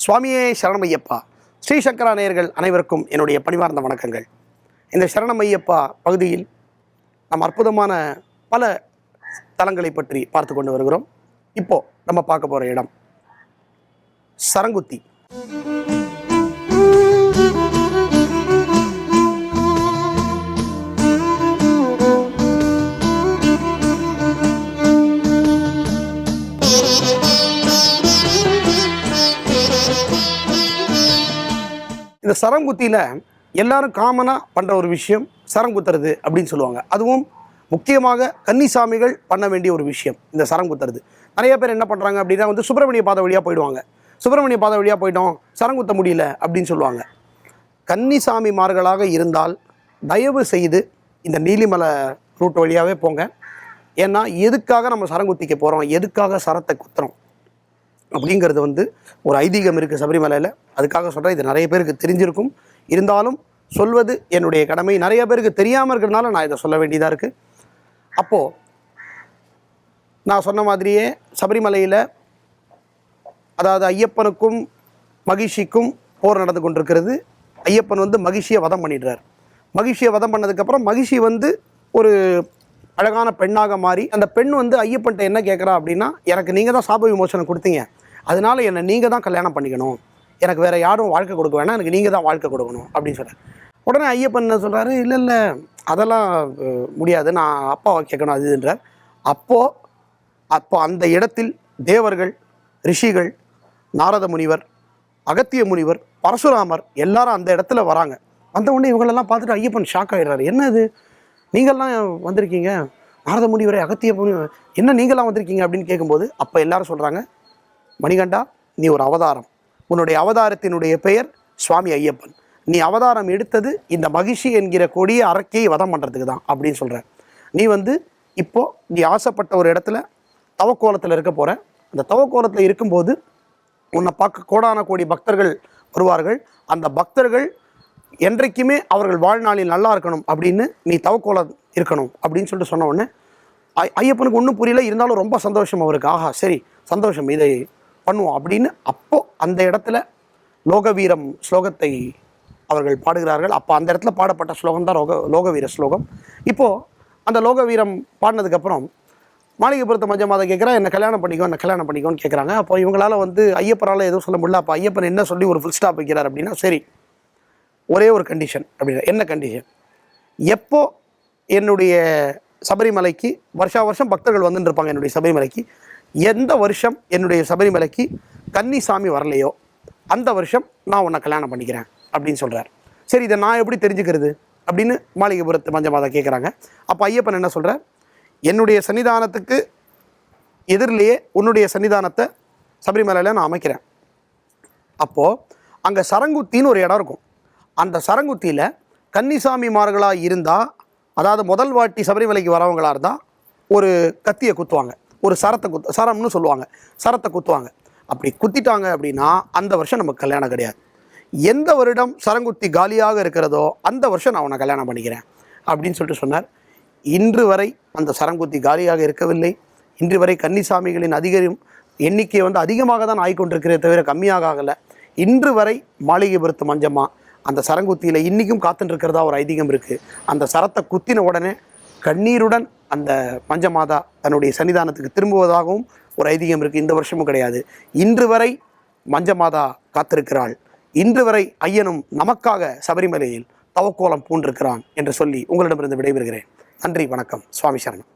சுவாமியே சரணமையப்பா. ஸ்ரீசங்கரா நேயர்கள் அனைவருக்கும் என்னுடைய பணிவார்ந்த வணக்கங்கள். இந்த சரணமையப்பா பகுதியில் நாம் அற்புதமான பல தலங்களை பற்றி பார்த்து கொண்டு வருகிறோம். இப்போ நம்ம பார்க்க போகிற இடம் சரங்குத்தி. இந்த சரங்குத்தியில் எல்லாரும் காமனாக பண்ணுற ஒரு விஷயம் சரங்குத்துறது அப்படின்னு சொல்லுவாங்க. அதுவும் முக்கியமாக கன்னிசாமிகள் பண்ண வேண்டிய ஒரு விஷயம் இந்த சரங்குத்துறது. நிறைய பேர் என்ன பண்ணுறாங்க அப்படின்னா சுப்பிரமணிய பாதை வழியாக போயிடுவாங்க. சுப்பிரமணிய பாதை வழியாக போயிட்டோம், சரங்குத்த முடியல அப்படின்னு சொல்லுவாங்க. கன்னிசாமிமார்களாக இருந்தால் தயவு செய்து இந்த நீலிமலை ரூட் வழியாகவே போங்க. ஏன்னா எதுக்காக நம்ம சரங்குத்திக்க போகிறோம், எதுக்காக சரத்தை குத்துறோம் அப்படிங்கிறது ஒரு ஐதீகம் இருக்குது சபரிமலையில். அதுக்காக சொல்கிறேன். இது நிறைய பேருக்கு தெரிஞ்சிருக்கும், இருந்தாலும் சொல்வது என்னுடைய கடமை. நிறைய பேருக்கு தெரியாமல் இருக்கிறதுனால நான் இதை சொல்ல வேண்டியதாக இருக்குது. அப்போது நான் சொன்ன மாதிரியே சபரிமலையில் அதாவது ஐயப்பனுக்கும் மகிஷிக்கும் போர் நடந்து கொண்டிருக்கிறது. ஐயப்பன் மகிஷியை வதம் பண்ணிடுறார். மகிஷியை வதம் பண்ணதுக்கப்புறம் மகிஷி ஒரு அழகான பெண்ணாக மாறி அந்த பெண் ஐயப்பன்ட்ட என்ன கேட்குறா அப்படின்னா, எனக்கு நீங்கள் தான் சாப விமோசனம் கொடுத்தீங்க, அதனால என்னை நீங்கள் தான் கல்யாணம் பண்ணிக்கணும், எனக்கு வேறு யாரும் வாழ்க்கை கொடுக்க வேணாம், எனக்கு நீங்கள் தான் வாழ்க்கை கொடுக்கணும் அப்படின்னு சொல்கிறார். உடனே ஐயப்பன் என்ன சொல்கிறாரு, இல்லை இல்லை அதெல்லாம் முடியாது, நான் அப்பாவை கேட்கணும் அதுன்றார். அப்போ அந்த இடத்தில் தேவர்கள், ரிஷிகள், நாரத முனிவர், அகத்திய முனிவர், பரசுராமர் எல்லாரும் அந்த இடத்துல வராங்க. வந்த உடனே இவங்களெல்லாம் பார்த்துட்டு ஐயப்பன் ஷாக் ஆகிடுறாரு. என்ன இது, நீங்கள்லாம் வந்திருக்கீங்க, நாரத முனிவரை, அகத்திய முனிவர், என்ன நீங்களாம் வந்திருக்கீங்க அப்படின்னு கேட்கும்போது அப்போ எல்லாரும் சொல்கிறாங்க, மணிகண்டா நீ ஒரு அவதாரம், உன்னுடைய அவதாரத்தினுடைய பெயர் சுவாமி ஐயப்பன், நீ அவதாரம் எடுத்தது இந்த மகிஷி என்கிற கொடிய அரக்கையை வதம் பண்ணுறதுக்கு தான் அப்படின்னு சொல்கிறார். நீ இப்போது நீ ஆசைப்பட்ட ஒரு இடத்துல தவக்கோலத்தில் இருக்க போகிற. அந்த தவக்கோலத்தில் இருக்கும்போது உன்னை பார்க்க கோடான கோடி பக்தர்கள் வருவார்கள். அந்த பக்தர்கள் என்றைக்குமே அவர்கள் வாழ்நாளில் நல்லா இருக்கணும் அப்படின்னு நீ தவக்கோலம் இருக்கணும் அப்படின்னு சொல்லிட்டு சொன்ன உடனே ஐயப்பனுக்கு ஒன்றும் புரியல, இருந்தாலும் ரொம்ப சந்தோஷம் அவருக்கு. ஆஹா சரி சந்தோஷம், இதை பண்ணுவோம் அப்படின்னு அப்போது அந்த இடத்துல லோகவீரம் ஸ்லோகத்தை அவர்கள் பாடுகிறார்கள். அப்போ அந்த இடத்துல பாடப்பட்ட ஸ்லோகம் தான் லோகவீர ஸ்லோகம். இப்போது அந்த லோகவீரம் பாடினதுக்கப்புறம் மாளிகைபுரத்து மஞ்சமாதை கேட்குறா, என்ன கல்யாணம் பண்ணிக்கோன்னு கேட்குறாங்க. அப்போ இவங்களால் ஐயப்பனால் எதுவும் சொல்ல முடியல. அப்போ ஐயப்பன் என்ன சொல்லி ஒரு ஃபுல் ஸ்டாப் வைக்கிறார் அப்படின்னா, சரி ஒரே ஒரு கண்டிஷன் அப்படின்னா. என்ன கண்டிஷன், எப்போ என்னுடைய சபரிமலைக்கு வருஷம் பக்தர்கள் வந்துட்டு இருப்பாங்க என்னுடைய சபரிமலைக்கு, எந்த வருஷம் என்னுடைய சபரிமலைக்கு கன்னிசாமி வரலையோ அந்த வருஷம் நான் உன்னை கல்யாணம் பண்ணிக்கிறேன் அப்படின்னு சொல்கிறார். சரி இதை நான் எப்படி தெரிஞ்சுக்கிறது அப்படின்னு மாளிகைபுரத்து மஞ்சமாதா கேட்குறாங்க. அப்போ ஐயப்பன் என்ன சொல்கிறார், என்னுடைய சன்னிதானத்துக்கு எதிரிலேயே உன்னுடைய சன்னிதானத்தை சபரிமலையில் நான் அமைக்கிறேன். அப்போது அங்கே சரங்குத்தின்னு ஒரு இடம் இருக்கும். அந்த சரங்குத்தியில் கன்னிசாமிமார்களாக இருந்தால், அதாவது முதல் வாட்டி சபரிமலைக்கு வரவங்களாக இருந்தால் ஒரு கத்தியை குத்துவாங்க, ஒரு சரம்னு சொல்லுவாங்க, சரத்தை குத்துவாங்க. அப்படி குத்திட்டாங்க அப்படின்னா அந்த வருஷம் நமக்கு கல்யாணம் கிடையாது. எந்த வருடம் சரங்குத்தி காலியாக இருக்கிறதோ அந்த வருஷம் நான் உன்னை கல்யாணம் பண்ணிக்கிறேன் அப்படின்னு சொல்லிட்டு சொன்னார். இன்று வரை அந்த சரங்குத்தி காலியாக இருக்கவில்லை. இன்று வரை கன்னிசாமிகளின் எண்ணிக்கை அதிகமாக தான் ஆகிக்கொண்டிருக்கிறதே தவிர கம்மியாக ஆகலை. இன்று வரை மாளிகைபுரத்து மஞ்சம்மா அந்த சரங்குத்தியில் இன்றைக்கும் காத்துட்டுருக்கிறதா ஒரு ஐதீகம் இருக்குது. அந்த சரத்தை குத்தின உடனே கண்ணீருடன் அந்த மஞ்சமாதா தன்னுடைய சன்னிதானத்துக்கு திரும்புவதாகவும் ஒரு ஐதீகம் இருக்குது. இந்த வருஷமும் கிடையாது. இன்று வரை மஞ்சமாதா காத்திருக்கிறாள். இன்று வரை ஐயனும் நமக்காக சபரிமலையில் தவக்கோலம் பூண்டிருக்கிறான் என்று சொல்லி உங்களிடமிருந்து விடைபெறுகிறேன். நன்றி, வணக்கம். சுவாமி சரணம்.